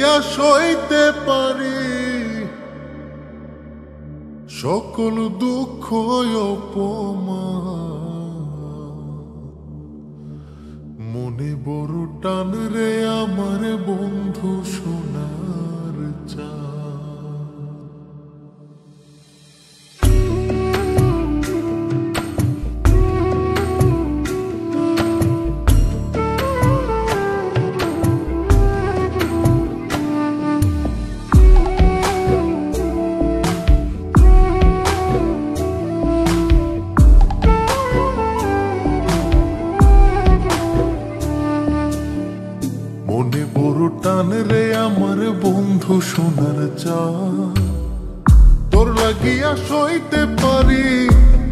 লাগিয়া সইতে পারি সকল দুঃখ অপমান। মনে বড় টান রে আমার বন্ধু সোনার চাঁদ। মনে বড় টান রে আমার বন্ধু সোনার চাঁদ। তোর লাগিয়া সইতে পারি,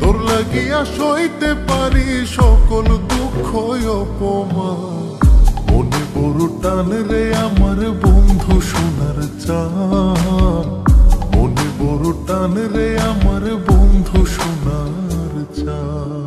তোর লাগিয়া সইতে পারি সকল দুঃখ অপমান। মনে বড় টান রে আমার বন্ধু সোনার চাঁদ। মনে বড় টান রে আমার বন্ধু সোনার চাঁদ।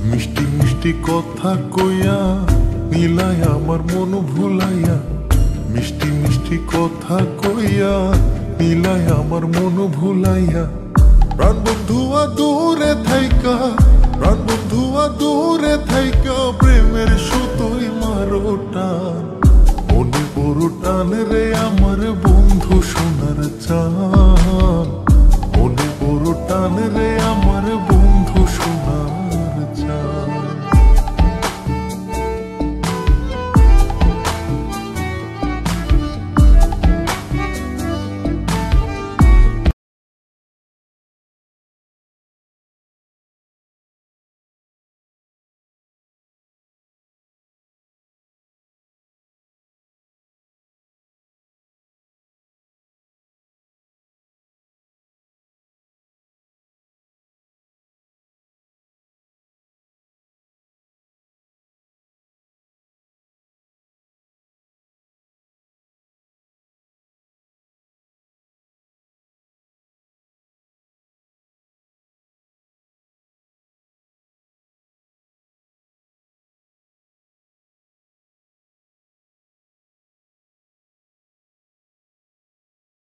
মিষ্টি মিষ্টি কথা কইয়া নীলায় আমার মন ভুলাইয়া। মিষ্টি মিষ্টি কথা কইয়া নীলায় আমার মন ভুলাইয়া। প্রাণ বন্ধুয়া দূরে থাইকা, প্রাণ বন্ধুয়া দূরে থাইকা প্রেমের সুতোই মারো টান। মনে বড় টান রে আমার বন্ধু সোনার চাঁদ। মনে বড় টান রে আমার